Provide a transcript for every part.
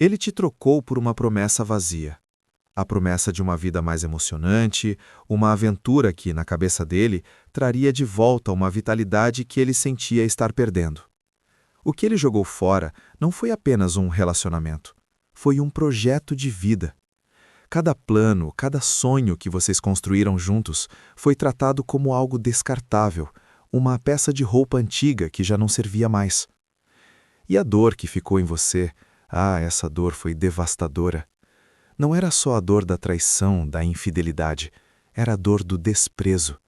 Ele te trocou por uma promessa vazia. A promessa de uma vida mais emocionante, uma aventura que, na cabeça dele, traria de volta uma vitalidade que ele sentia estar perdendo. O que ele jogou fora não foi apenas um relacionamento, foi um projeto de vida. Cada plano, cada sonho que vocês construíram juntos foi tratado como algo descartável, uma peça de roupa antiga que já não servia mais. E a dor que ficou em você, essa dor foi devastadora. Não era só a dor da traição, da infidelidade, era a dor do desprezo.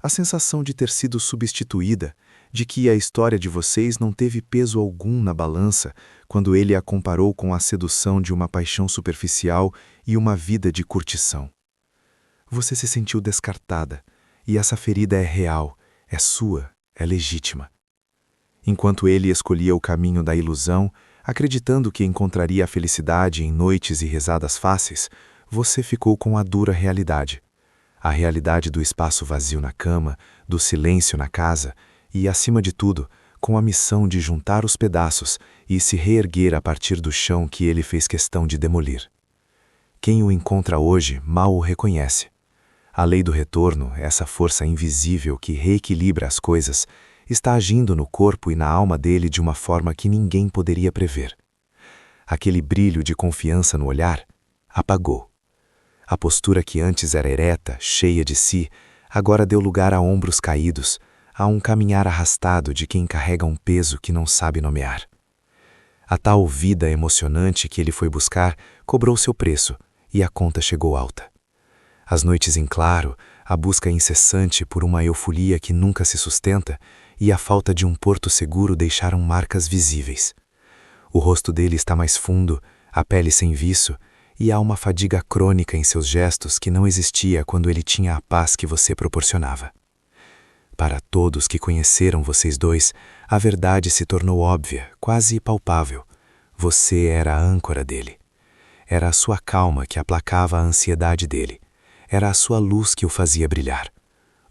A sensação de ter sido substituída, de que a história de vocês não teve peso algum na balança quando ele a comparou com a sedução de uma paixão superficial e uma vida de curtição. Você se sentiu descartada, e essa ferida é real, é sua, é legítima. Enquanto ele escolhia o caminho da ilusão, acreditando que encontraria a felicidade em noites e risadas fáceis, você ficou com a dura realidade. A realidade do espaço vazio na cama, do silêncio na casa e, acima de tudo, com a missão de juntar os pedaços e se reerguer a partir do chão que ele fez questão de demolir. Quem o encontra hoje mal o reconhece. A lei do retorno, essa força invisível que reequilibra as coisas, está agindo no corpo e na alma dele de uma forma que ninguém poderia prever. Aquele brilho de confiança no olhar apagou. A postura que antes era ereta, cheia de si, agora deu lugar a ombros caídos, a um caminhar arrastado de quem carrega um peso que não sabe nomear. A tal vida emocionante que ele foi buscar cobrou seu preço e a conta chegou alta. As noites em claro, a busca incessante por uma euforia que nunca se sustenta e a falta de um porto seguro deixaram marcas visíveis. O rosto dele está mais fundo, a pele sem viço, e há uma fadiga crônica em seus gestos que não existia quando ele tinha a paz que você proporcionava. Para todos que conheceram vocês dois, a verdade se tornou óbvia, quase palpável. Você era a âncora dele. Era a sua calma que aplacava a ansiedade dele. Era a sua luz que o fazia brilhar.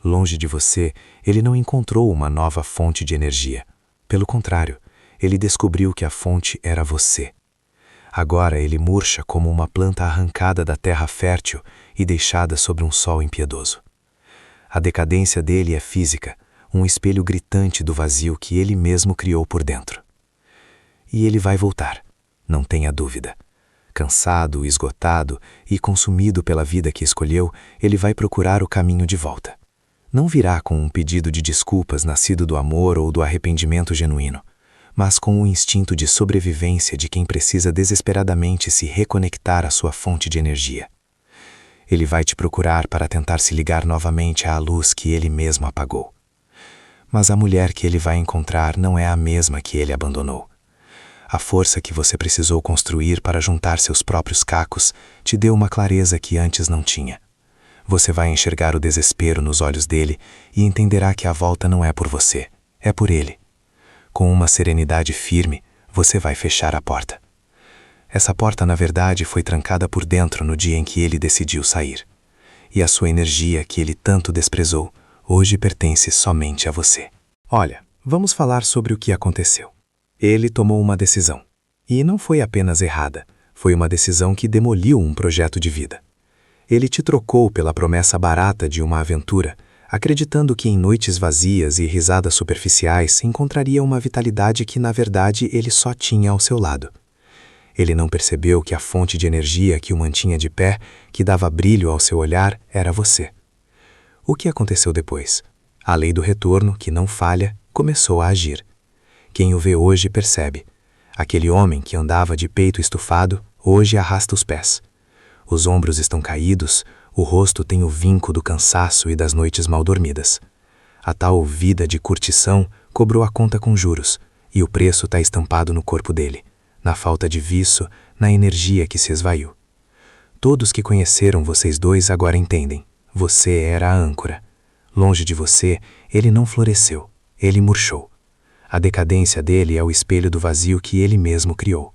Longe de você, ele não encontrou uma nova fonte de energia. Pelo contrário, ele descobriu que a fonte era você. Agora ele murcha como uma planta arrancada da terra fértil e deixada sobre um sol impiedoso. A decadência dele é física, um espelho gritante do vazio que ele mesmo criou por dentro. E ele vai voltar, não tenha dúvida. Cansado, esgotado e consumido pela vida que escolheu, ele vai procurar o caminho de volta. Não virá com um pedido de desculpas nascido do amor ou do arrependimento genuíno, mas com o instinto de sobrevivência de quem precisa desesperadamente se reconectar à sua fonte de energia. Ele vai te procurar para tentar se ligar novamente à luz que ele mesmo apagou. Mas a mulher que ele vai encontrar não é a mesma que ele abandonou. A força que você precisou construir para juntar seus próprios cacos te deu uma clareza que antes não tinha. Você vai enxergar o desespero nos olhos dele e entenderá que a volta não é por você, é por ele. Com uma serenidade firme, você vai fechar a porta. Essa porta, na verdade, foi trancada por dentro no dia em que ele decidiu sair. E a sua energia, que ele tanto desprezou, hoje pertence somente a você. Olha, vamos falar sobre o que aconteceu. Ele tomou uma decisão. E não foi apenas errada, foi uma decisão que demoliu um projeto de vida. Ele te trocou pela promessa barata de uma aventura, acreditando que em noites vazias e risadas superficiais encontraria uma vitalidade que, na verdade, ele só tinha ao seu lado. Ele não percebeu que a fonte de energia que o mantinha de pé, que dava brilho ao seu olhar, era você. O que aconteceu depois? A lei do retorno, que não falha, começou a agir. Quem o vê hoje percebe. Aquele homem que andava de peito estufado, hoje arrasta os pés. Os ombros estão caídos, o rosto tem o vinco do cansaço e das noites mal dormidas. A tal vida de curtição cobrou a conta com juros, e o preço está estampado no corpo dele, na falta de viço, na energia que se esvaiu. Todos que conheceram vocês dois agora entendem. Você era a âncora. Longe de você, ele não floresceu, ele murchou. A decadência dele é o espelho do vazio que ele mesmo criou.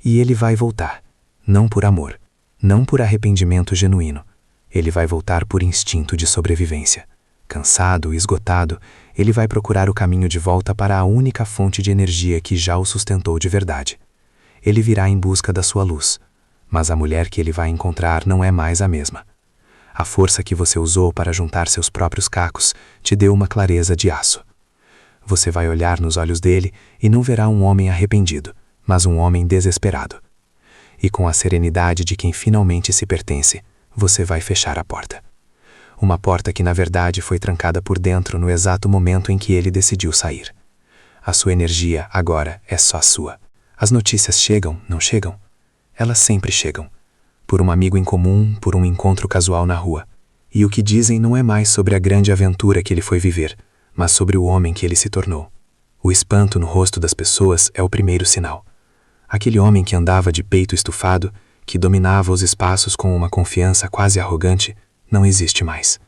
E ele vai voltar, não por amor, não por arrependimento genuíno. Ele vai voltar por instinto de sobrevivência. Cansado, esgotado, ele vai procurar o caminho de volta para a única fonte de energia que já o sustentou de verdade. ele virá em busca da sua luz. Mas a mulher que ele vai encontrar não é mais a mesma. A força que você usou para juntar seus próprios cacos te deu uma clareza de aço. Você vai olhar nos olhos dele e não verá um homem arrependido, mas um homem desesperado. E com a serenidade de quem finalmente se pertence, você vai fechar a porta. Uma porta que na verdade foi trancada por dentro no exato momento em que ele decidiu sair. A sua energia agora é só sua. As notícias chegam, não chegam? Elas sempre chegam. Por um amigo em comum, por um encontro casual na rua. E o que dizem não é mais sobre a grande aventura que ele foi viver, mas sobre o homem que ele se tornou. O espanto no rosto das pessoas é o primeiro sinal. Aquele homem que andava de peito estufado, que dominava os espaços com uma confiança quase arrogante, não existe mais.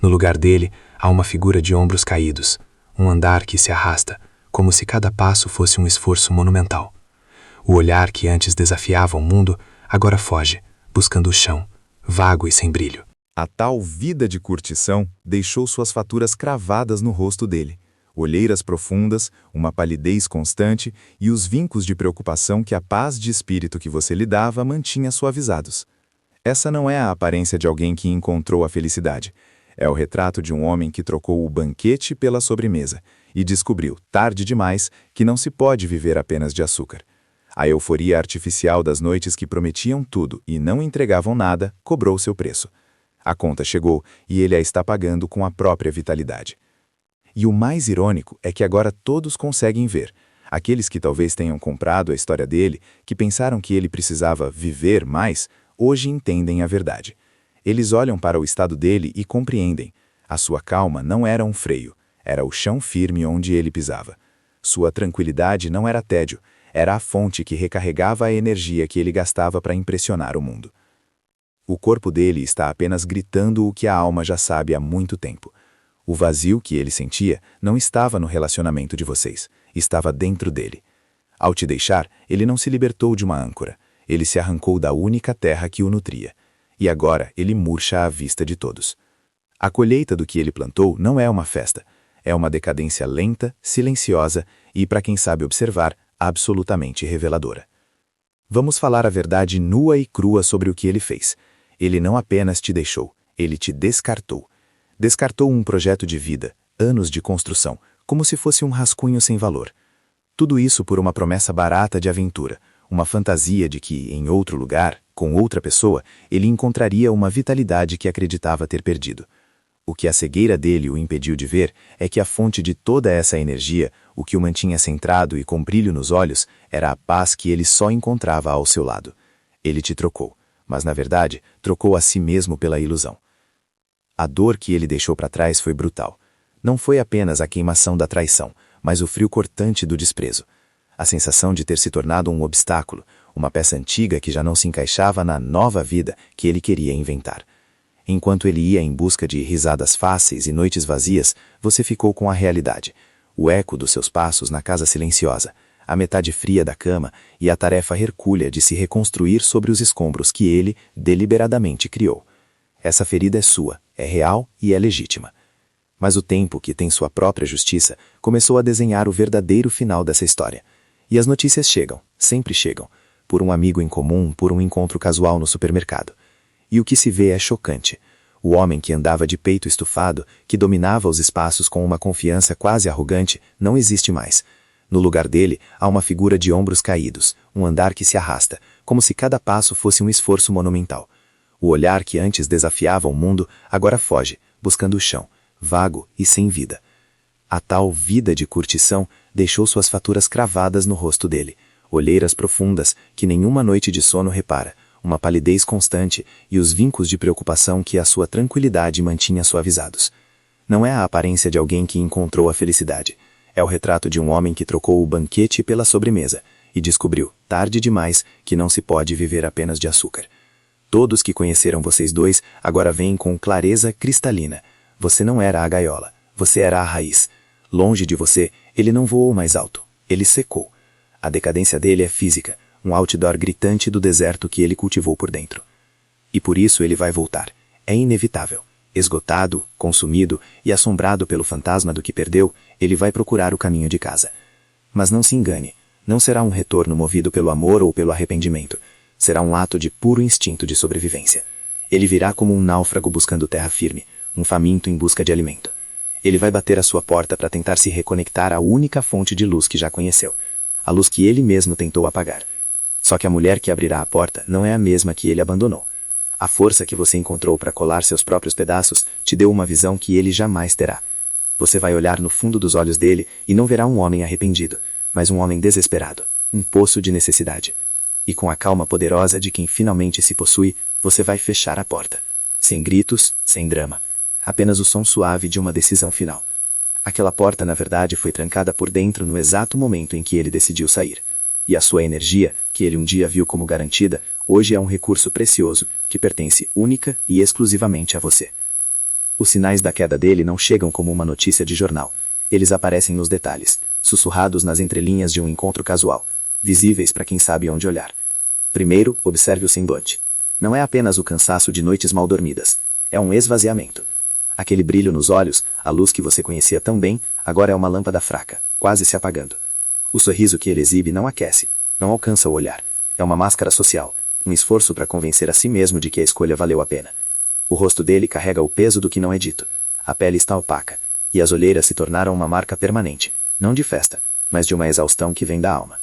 No lugar dele, há uma figura de ombros caídos, um andar que se arrasta, como se cada passo fosse um esforço monumental. O olhar que antes desafiava o mundo, agora foge, buscando o chão, vago e sem brilho. A tal vida de curtição deixou suas faturas cravadas no rosto dele. Olheiras profundas, uma palidez constante e os vincos de preocupação que a paz de espírito que você lhe dava mantinha suavizados. Essa não é a aparência de alguém que encontrou a felicidade. É o retrato de um homem que trocou o banquete pela sobremesa e descobriu, tarde demais, que não se pode viver apenas de açúcar. A euforia artificial das noites que prometiam tudo e não entregavam nada cobrou seu preço. A conta chegou e ele a está pagando com a própria vitalidade. E o mais irônico é que agora todos conseguem ver. Aqueles que talvez tenham comprado a história dele, que pensaram que ele precisava viver mais, hoje entendem a verdade. Eles olham para o estado dele e compreendem. A sua calma não era um freio, era o chão firme onde ele pisava. Sua tranquilidade não era tédio, era a fonte que recarregava a energia que ele gastava para impressionar o mundo. O corpo dele está apenas gritando o que a alma já sabe há muito tempo. O vazio que ele sentia não estava no relacionamento de vocês, estava dentro dele. Ao te deixar, ele não se libertou de uma âncora, ele se arrancou da única terra que o nutria. E agora ele murcha à vista de todos. A colheita do que ele plantou não é uma festa, é uma decadência lenta, silenciosa e, para quem sabe observar, absolutamente reveladora. Vamos falar a verdade nua e crua sobre o que ele fez. Ele não apenas te deixou, ele te descartou. Descartou um projeto de vida, anos de construção, como se fosse um rascunho sem valor. Tudo isso por uma promessa barata de aventura, uma fantasia de que, em outro lugar, com outra pessoa, ele encontraria uma vitalidade que acreditava ter perdido. O que a cegueira dele o impediu de ver é que a fonte de toda essa energia, o que o mantinha centrado e com brilho nos olhos, era a paz que ele só encontrava ao seu lado. Ele te trocou, mas na verdade, trocou a si mesmo pela ilusão. A dor que ele deixou para trás foi brutal. Não foi apenas a queimação da traição, mas o frio cortante do desprezo. A sensação de ter se tornado um obstáculo, uma peça antiga que já não se encaixava na nova vida que ele queria inventar. Enquanto ele ia em busca de risadas fáceis e noites vazias, você ficou com a realidade, o eco dos seus passos na casa silenciosa, a metade fria da cama e a tarefa hercúlea de se reconstruir sobre os escombros que ele deliberadamente criou. Essa ferida é sua, é real e é legítima. Mas o tempo, que tem sua própria justiça, começou a desenhar o verdadeiro final dessa história. E as notícias chegam, sempre chegam, por um amigo em comum, por um encontro casual no supermercado. E o que se vê é chocante. O homem que andava de peito estufado, que dominava os espaços com uma confiança quase arrogante, não existe mais. No lugar dele, há uma figura de ombros caídos, um andar que se arrasta, como se cada passo fosse um esforço monumental. O olhar que antes desafiava o mundo, agora foge, buscando o chão, vago e sem vida. A tal vida de curtição deixou suas faturas cravadas no rosto dele, olheiras profundas que nenhuma noite de sono repara, uma palidez constante e os vincos de preocupação que a sua tranquilidade mantinha suavizados. Não é a aparência de alguém que encontrou a felicidade. É o retrato de um homem que trocou o banquete pela sobremesa e descobriu, tarde demais, que não se pode viver apenas de açúcar. Todos que conheceram vocês dois agora veem com clareza cristalina. Você não era a gaiola, você era a raiz. Longe de você, ele não voou mais alto, ele secou. A decadência dele é física, um outdoor gritante do deserto que ele cultivou por dentro. E por isso ele vai voltar. É inevitável. Esgotado, consumido e assombrado pelo fantasma do que perdeu, ele vai procurar o caminho de casa. Mas não se engane, não será um retorno movido pelo amor ou pelo arrependimento. Será um ato de puro instinto de sobrevivência. Ele virá como um náufrago buscando terra firme, um faminto em busca de alimento. Ele vai bater à sua porta para tentar se reconectar à única fonte de luz que já conheceu, a luz que ele mesmo tentou apagar. Só que a mulher que abrirá a porta não é a mesma que ele abandonou. A força que você encontrou para colar seus próprios pedaços te deu uma visão que ele jamais terá. Você vai olhar no fundo dos olhos dele e não verá um homem arrependido, mas um homem desesperado, um poço de necessidade. E com a calma poderosa de quem finalmente se possui, você vai fechar a porta. Sem gritos, sem drama. Apenas o som suave de uma decisão final. Aquela porta, na verdade, foi trancada por dentro no exato momento em que ele decidiu sair. E a sua energia, que ele um dia viu como garantida, hoje é um recurso precioso, que pertence única e exclusivamente a você. Os sinais da queda dele não chegam como uma notícia de jornal. Eles aparecem nos detalhes, sussurrados nas entrelinhas de um encontro casual, visíveis para quem sabe onde olhar. Primeiro, observe o semblante. Não é apenas o cansaço de noites mal dormidas. É um esvaziamento. Aquele brilho nos olhos, a luz que você conhecia tão bem, agora é uma lâmpada fraca, quase se apagando. O sorriso que ele exibe não aquece, não alcança o olhar. É uma máscara social, um esforço para convencer a si mesmo de que a escolha valeu a pena. O rosto dele carrega o peso do que não é dito. A pele está opaca, e as olheiras se tornaram uma marca permanente, não de festa, mas de uma exaustão que vem da alma.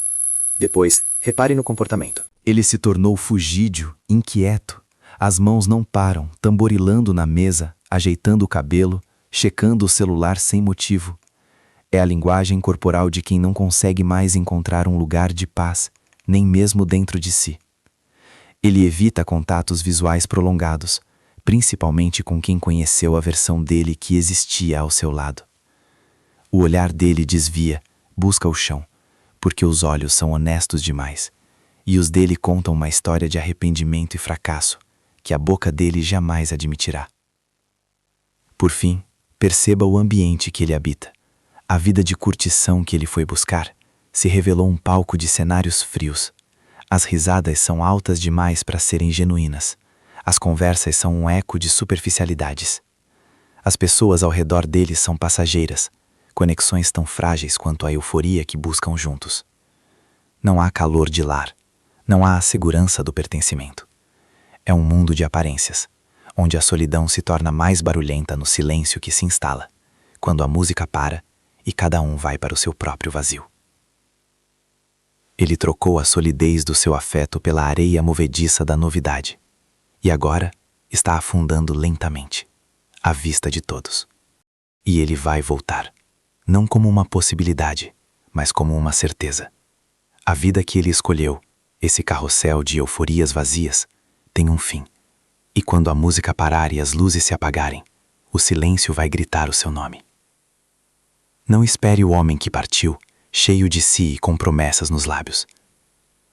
Depois, repare no comportamento. Ele se tornou fugídio, inquieto. As mãos não param, tamborilando na mesa, ajeitando o cabelo, checando o celular sem motivo. É a linguagem corporal de quem não consegue mais encontrar um lugar de paz, nem mesmo dentro de si. Ele evita contatos visuais prolongados, principalmente com quem conheceu a versão dele que existia ao seu lado. O olhar dele desvia, busca o chão, porque os olhos são honestos demais, e os dele contam uma história de arrependimento e fracasso, que a boca dele jamais admitirá. Por fim, perceba o ambiente que ele habita. A vida de curtição que ele foi buscar se revelou um palco de cenários frios. As risadas são altas demais para serem genuínas. As conversas são um eco de superficialidades. As pessoas ao redor dele são passageiras, conexões tão frágeis quanto a euforia que buscam juntos. Não há calor de lar, não há a segurança do pertencimento. É um mundo de aparências, onde a solidão se torna mais barulhenta no silêncio que se instala, quando a música para e cada um vai para o seu próprio vazio. Ele trocou a solidez do seu afeto pela areia movediça da novidade, e agora está afundando lentamente, à vista de todos. E ele vai voltar, não como uma possibilidade, mas como uma certeza. A vida que ele escolheu, esse carrossel de euforias vazias, tem um fim. E quando a música parar e as luzes se apagarem, o silêncio vai gritar o seu nome. Não espere o homem que partiu, cheio de si e com promessas nos lábios.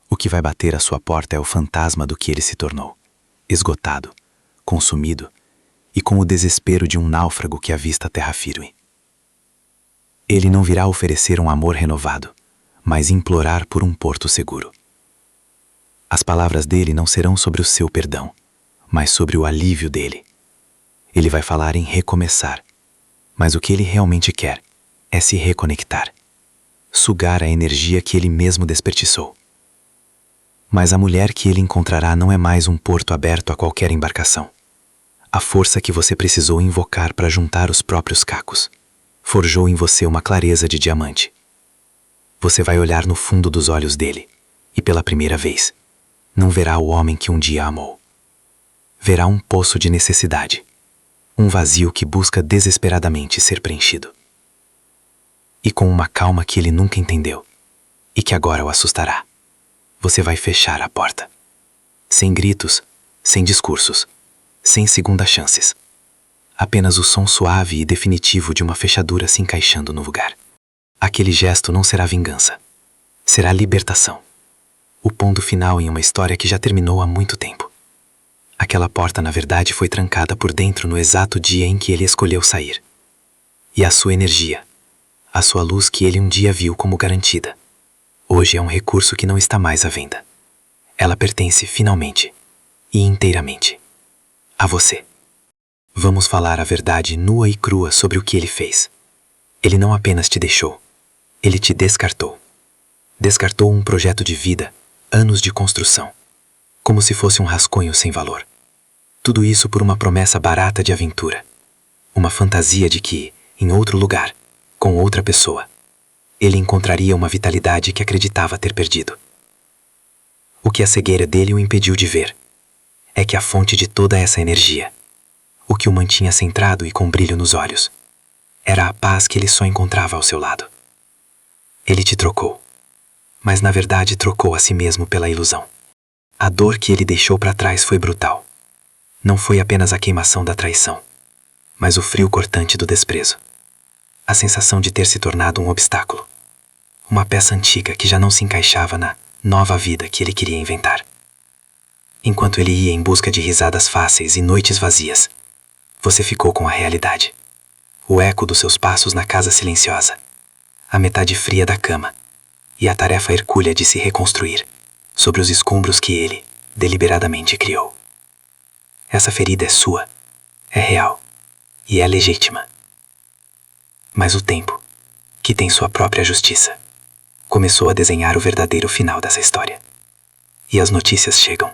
O que vai bater à sua porta é o fantasma do que ele se tornou, esgotado, consumido e com o desespero de um náufrago que avista a terra firme. Ele não virá oferecer um amor renovado, mas implorar por um porto seguro. As palavras dele não serão sobre o seu perdão, mas sobre o alívio dele. Ele vai falar em recomeçar, mas o que ele realmente quer é se reconectar, sugar a energia que ele mesmo desperdiçou. Mas a mulher que ele encontrará não é mais um porto aberto a qualquer embarcação. A força que você precisou invocar para juntar os próprios cacos forjou em você uma clareza de diamante. Você vai olhar no fundo dos olhos dele e, pela primeira vez, não verá o homem que um dia amou. Verá um poço de necessidade, um vazio que busca desesperadamente ser preenchido. E com uma calma que ele nunca entendeu e que agora o assustará, você vai fechar a porta. Sem gritos, sem discursos, sem segundas chances. Apenas o som suave e definitivo de uma fechadura se encaixando no lugar. Aquele gesto não será vingança. Será libertação. O ponto final em uma história que já terminou há muito tempo. Aquela porta, na verdade, foi trancada por dentro no exato dia em que ele escolheu sair. E a sua energia, a sua luz que ele um dia viu como garantida, hoje é um recurso que não está mais à venda. Ela pertence finalmente e inteiramente a você. Vamos falar a verdade nua e crua sobre o que ele fez. Ele não apenas te deixou, ele te descartou. Descartou um projeto de vida, anos de construção, como se fosse um rascunho sem valor. Tudo isso por uma promessa barata de aventura. Uma fantasia de que, em outro lugar, com outra pessoa, ele encontraria uma vitalidade que acreditava ter perdido. O que a cegueira dele o impediu de ver é que a fonte de toda essa energia, o que o mantinha centrado e com brilho nos olhos, era a paz que ele só encontrava ao seu lado. Ele te trocou, mas na verdade trocou a si mesmo pela ilusão. A dor que ele deixou para trás foi brutal. Não foi apenas a queimação da traição, mas o frio cortante do desprezo. A sensação de ter se tornado um obstáculo. Uma peça antiga que já não se encaixava na nova vida que ele queria inventar. Enquanto ele ia em busca de risadas fáceis e noites vazias, você ficou com a realidade. O eco dos seus passos na casa silenciosa, a metade fria da cama e a tarefa hercúlea de se reconstruir sobre os escombros que ele, deliberadamente, criou. Essa ferida é sua, é real e é legítima. Mas o tempo, que tem sua própria justiça, começou a desenhar o verdadeiro final dessa história. E as notícias chegam,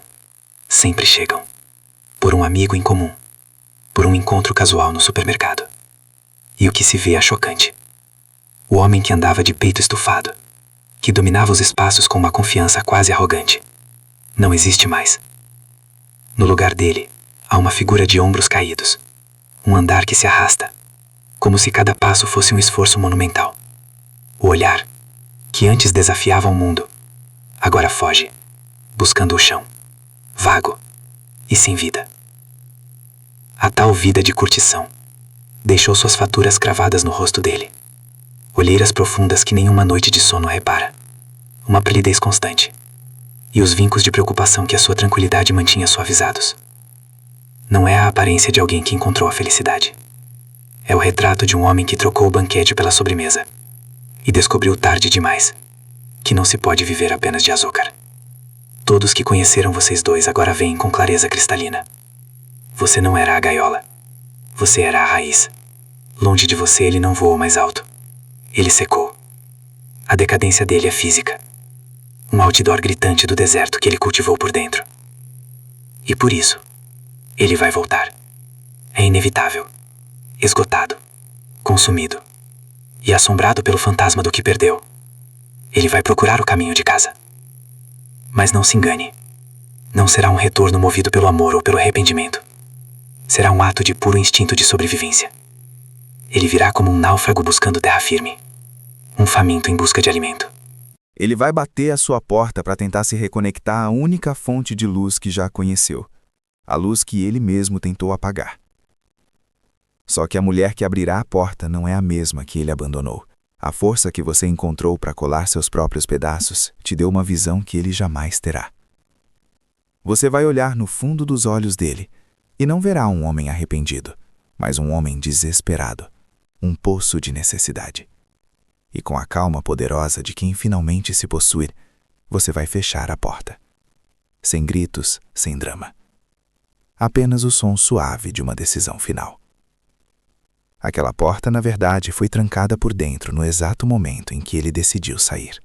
sempre chegam, por um amigo em comum, por um encontro casual no supermercado. E o que se vê é chocante. O homem que andava de peito estufado, que dominava os espaços com uma confiança quase arrogante, não existe mais. No lugar dele, há uma figura de ombros caídos, um andar que se arrasta, como se cada passo fosse um esforço monumental. O olhar, que antes desafiava o mundo, agora foge, buscando o chão, vago e sem vida. A tal vida de curtição deixou suas faturas cravadas no rosto dele. Olheiras profundas que nenhuma noite de sono repara. Uma palidez constante. E os vincos de preocupação que a sua tranquilidade mantinha suavizados. Não é a aparência de alguém que encontrou a felicidade. É o retrato de um homem que trocou o banquete pela sobremesa e descobriu tarde demais que não se pode viver apenas de açúcar. Todos que conheceram vocês dois agora veem com clareza cristalina. Você não era a gaiola. Você era a raiz. Longe de você ele não voou mais alto. Ele secou. A decadência dele é física. Um outdoor gritante do deserto que ele cultivou por dentro. E por isso, ele vai voltar. É inevitável. Esgotado, consumido e assombrado pelo fantasma do que perdeu. Ele vai procurar o caminho de casa. Mas não se engane. Não será um retorno movido pelo amor ou pelo arrependimento. Será um ato de puro instinto de sobrevivência. Ele virá como um náufrago buscando terra firme. Um faminto em busca de alimento. Ele vai bater à sua porta para tentar se reconectar à única fonte de luz que já conheceu. A luz que ele mesmo tentou apagar. Só que a mulher que abrirá a porta não é a mesma que ele abandonou. A força que você encontrou para colar seus próprios pedaços te deu uma visão que ele jamais terá. Você vai olhar no fundo dos olhos dele e não verá um homem arrependido, mas um homem desesperado, um poço de necessidade. E com a calma poderosa de quem finalmente se possui, você vai fechar a porta. Sem gritos, sem drama. Apenas o som suave de uma decisão final. Aquela porta, na verdade, foi trancada por dentro no exato momento em que ele decidiu sair.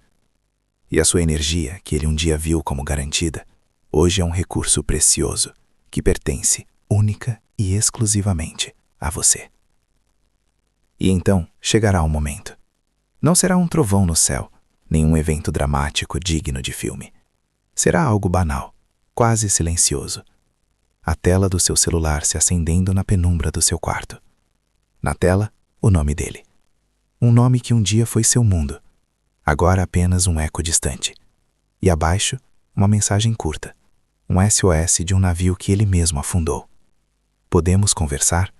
E a sua energia, que ele um dia viu como garantida, hoje é um recurso precioso, que pertence, única e exclusivamente, a você. E então chegará o momento. Não será um trovão no céu, nem um evento dramático digno de filme. Será algo banal, quase silencioso. A tela do seu celular se acendendo na penumbra do seu quarto. Na tela, o nome dele. Um nome que um dia foi seu mundo, agora apenas um eco distante. E abaixo, uma mensagem curta, um SOS de um navio que ele mesmo afundou. Podemos conversar?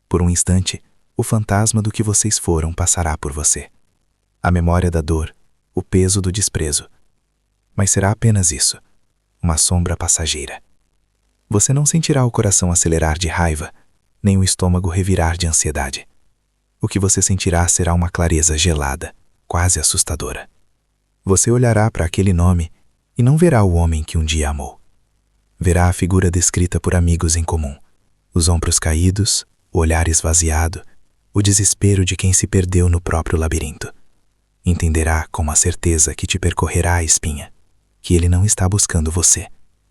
Por um instante, o fantasma do que vocês foram passará por você. A memória da dor, o peso do desprezo. Mas será apenas isso, uma sombra passageira. Você não sentirá o coração acelerar de raiva, nem o estômago revirar de ansiedade. O que você sentirá será uma clareza gelada, quase assustadora. Você olhará para aquele nome e não verá o homem que um dia amou. Verá a figura descrita por amigos em comum, os ombros caídos, o olhar esvaziado, o desespero de quem se perdeu no próprio labirinto. Entenderá com a certeza que te percorrerá a espinha, que ele não está buscando você,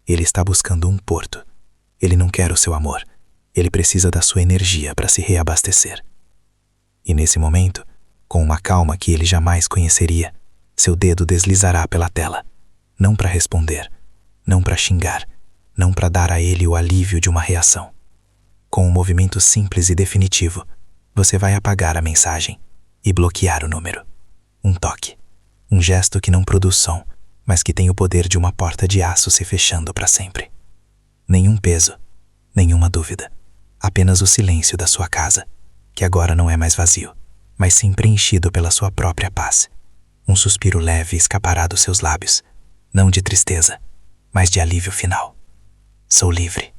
ele está buscando um porto. Ele não quer o seu amor, ele precisa da sua energia para se reabastecer. E nesse momento, com uma calma que ele jamais conheceria, seu dedo deslizará pela tela, não para responder, não para xingar, não para dar a ele o alívio de uma reação. Com um movimento simples e definitivo, você vai apagar a mensagem e bloquear o número. Um toque, um gesto que não produz som, mas que tem o poder de uma porta de aço se fechando para sempre. Nenhum peso, nenhuma dúvida, apenas o silêncio da sua casa, que agora não é mais vazio, mas sim preenchido pela sua própria paz. Um suspiro leve escapará dos seus lábios, não de tristeza, mas de alívio final. Sou livre.